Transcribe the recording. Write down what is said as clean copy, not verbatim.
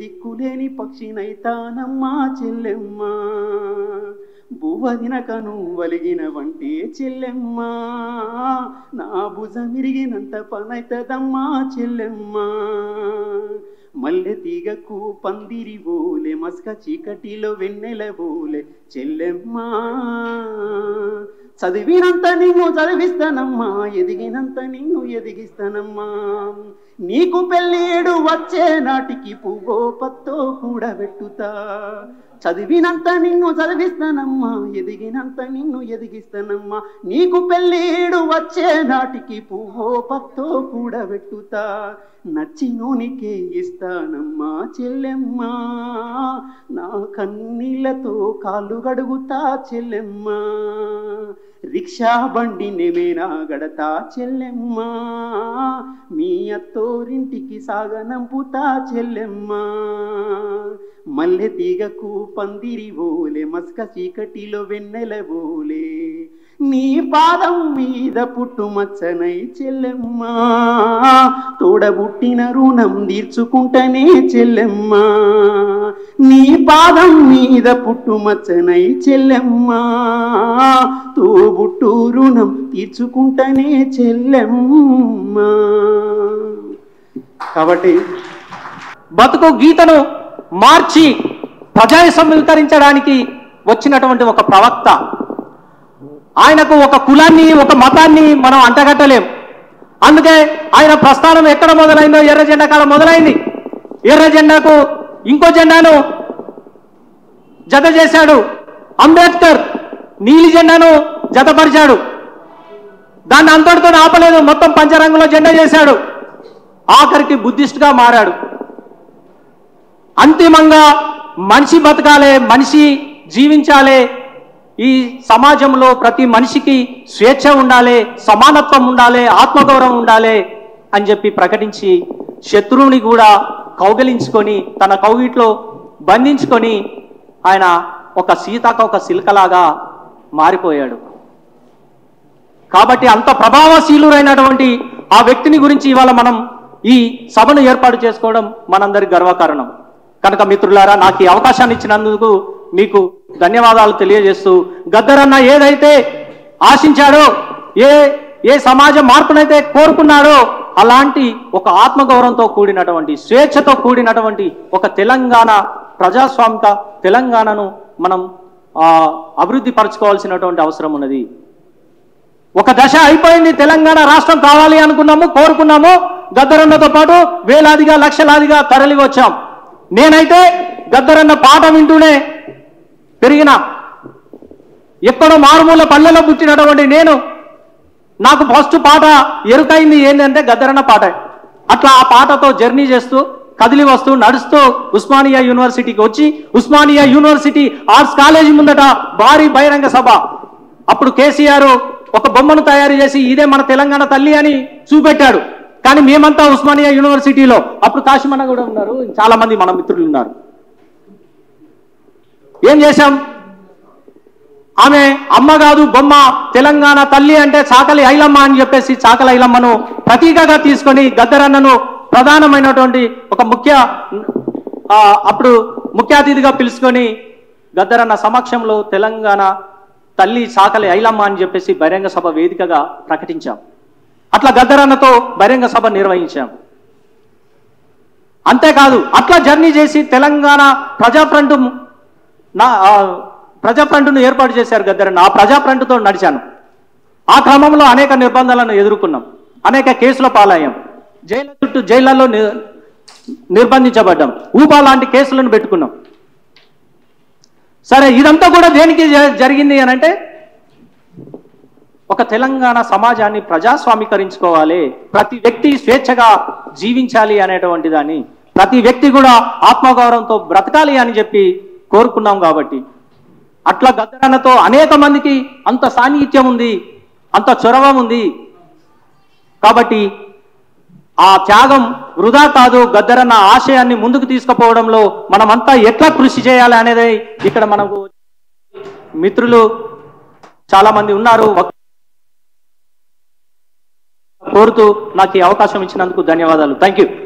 దిక్కులేని పక్షినైతానమ్మా చెల్లెమ్మ భువదినకను వలిగిన వంటే చెల్లెమ్మ నా భుజమిరిగినంత పనైతదమ్మా చెల్లెమ్మ మల్లె తీగకు పందిరి బోలే మస్క చీకటిలో వెన్నెల బోలే చెల్లెమ్మ చదివినంత నిన్ను చదివిస్తానమ్మా ఎదిగినంత నిన్ను ఎదిగిస్తానమ్మా నీకు పెళ్ళేడు వచ్చే నాటికి పువ్వో పత్తో కూడబెట్టుతా చదివినంత నిన్ను చదివిస్తానమ్మా ఎదిగినంత నిన్ను ఎదిగిస్తానమ్మా నీకు పెళ్ళేడు వచ్చే నాటికి పువ్వో పత్తో కూడబెట్టుతా నచ్చినోనికే ఇస్తానమ్మా చెల్లెమ్మ నా కన్నీళ్లతో కాళ్ళు గడుగుతా చెల్లెమ్మ రిక్షా బండి నెమేనా గడతా చెల్లెమ్మ మీ అత్తోరింటికి సాగనంపుతా చెల్లెమ్మ మల్లె తీగకు పందిరి బోలే మస్క చీకటిలో వెన్నెల బోలే నీ పాదం మీద పుట్టుమచ్చనై చెల్లెమ్మ తోడబుట్టిన రుణం తీర్చుకుంటనే చెల్లెమ్మ నీ పాదం మీద పుట్టుమచ్చనై చెల్లెమ్మ తోబుట్టు రుణం తీర్చుకుంటనే చెల్లెమ్మ. కాబట్టి బతుకు గీతను మార్చి ప్రజాని సమీకరించడానికి వచ్చినటువంటి ఒక ప్రవక్త. ఆయనకు ఒక కులాన్ని ఒక మతాన్ని మనం అంటగట్టలేం. అందుకే ఆయన ప్రస్థానం ఎక్కడ మొదలైందో ఎర్ర జెండా కాడ మొదలైంది. ఎర్ర జెండాకు ఇంకో జెండాను జత చేశాడు. అంబేద్కర్ నీలి జెండాను జతపరిచాడు. దాన్ని అంతటితో ఆపలేదు, మొత్తం పంచరంగులో జెండా చేశాడు. ఆఖరికి బుద్ధిస్ట్గా మారాడు. అంతిమంగా మనిషి బతకాలే, మనిషి జీవించాలే, ఈ సమాజంలో ప్రతి మనిషికి స్వేచ్ఛ ఉండాలి, సమానత్వం ఉండాలి, ఆత్మగౌరవం ఉండాలి అని చెప్పి ప్రకటించి శత్రువుని కూడా కౌగలించుకొని తన కౌగిట్లో బంధించుకొని ఆయన ఒక సీతాకోక సిల్కలాగా మారిపోయాడు. కాబట్టి అంత ప్రభావశీలురైనటువంటి ఆ వ్యక్తిని గురించి ఇవాళ మనం ఈ సభను ఏర్పాటు చేసుకోవడం మనందరి గర్వకారణం. కనుక మిత్రులారా, నాకు ఈ అవకాశాన్ని ఇచ్చినందుకు మీకు ధన్యవాదాలు తెలియజేస్తూ, గద్దరన్న ఏదైతే ఆశించాడో, ఏ సమాజ మార్పునైతే కోరుకున్నాడో అలాంటి ఒక ఆత్మగౌరవంతో కూడినటువంటి, స్వేచ్ఛతో కూడినటువంటి ఒక తెలంగాణ ప్రజాస్వామిక తెలంగాణను మనం అభివృద్ధి పరచుకోవాల్సినటువంటి అవసరం ఉన్నది. ఒక దశ అయిపోయింది. తెలంగాణ రాష్ట్రం కావాలి అనుకున్నాము, కోరుకున్నాము. గద్దరన్నతో పాటు వేలాదిగా లక్షలాదిగా తరలి వచ్చాం. నేనైతే గద్దరన్న పాట వింటూనే పెరిగిన, ఎక్కడో మారుమూల పల్లెలో పుట్టినటువంటి నేను, నాకు ఫస్ట్ పాట ఎరుకైంది ఏంటంటే గద్దరన్న పాట. అట్లా ఆ పాటతో జర్నీ చేస్తూ కదిలి వస్తూ నడుస్తూ ఉస్మానియా యూనివర్సిటీకి వచ్చి ఉస్మానియా యూనివర్సిటీ ఆర్ట్స్ కాలేజీ ముందట భారీ బహిరంగ సభ. అప్పుడు కేసీఆర్ ఒక బొమ్మను తయారు చేసి ఇదే మన తెలంగాణ తల్లి అని చూపెట్టాడు. కానీ మేమంతా ఉస్మానియా యూనివర్సిటీలో, అప్పుడు కాశీమన్న కూడా ఉన్నారు, చాలా మంది మన మిత్రులు ఉన్నారు. ఏం చేశాం? ఆమె అమ్మ కాదు బొమ్మ, తెలంగాణ తల్లి అంటే చాకలి ఐలమ్మ అని చెప్పేసి చాకలి ఐలమ్మను ప్రతీకగా తీసుకొని గద్దరన్నను ప్రధానమైనటువంటి ఒక అప్పుడు ముఖ్య అతిథిగా పిలుచుకొని గద్దరన్న సమక్షంలో తెలంగాణ తల్లి చాకలి ఐలమ్మ అని చెప్పేసి బహిరంగ సభ వేదికగా ప్రకటించాం. అట్లా గద్దరన్నతో బహిరంగ సభ నిర్వహించాం. అంతేకాదు అట్లా జర్నీ చేసి తెలంగాణ ప్రజా ఫ్రంట్ను ఏర్పాటు చేశారు గద్దరన్న. ఆ ప్రజా ఫ్రంట్తో నడిచాను. ఆ క్రమంలో అనేక నిర్బంధాలను ఎదుర్కొన్నాం, అనేక కేసుల పాలయ్యాం, జైళ్లలో నిర్బంధించబడ్డాం, ఊపా లాంటి కేసులను పెట్టుకున్నాం. సరే, ఇదంతా కూడా దేనికి జరిగింది అని అంటే ఒక తెలంగాణ సమాజాన్ని ప్రజాస్వామీకరించుకోవాలి, ప్రతి వ్యక్తి స్వేచ్ఛగా జీవించాలి అనేటువంటి దాన్ని, ప్రతి వ్యక్తి కూడా ఆత్మగౌరవంతో బ్రతకాలి అని చెప్పి కోరుకున్నాం. కాబట్టి అట్లా గద్దరన్నతో అనేక మందికి అంత సాన్నిహిత్యం ఉంది, అంత చొరవ ఉంది. కాబట్టి ఆ త్యాగం వృధా కాదు. గద్దరన్న ఆశయాన్ని ముందుకు తీసుకుపోవడంలో మనమంతా ఎట్లా కృషి చేయాలి అనేది ఇక్కడ మనకు మిత్రులు చాలా మంది ఉన్నారు. కోరుతూ నాకు ఈ అవకాశం ఇచ్చినందుకు ధన్యవాదాలు. Thank you.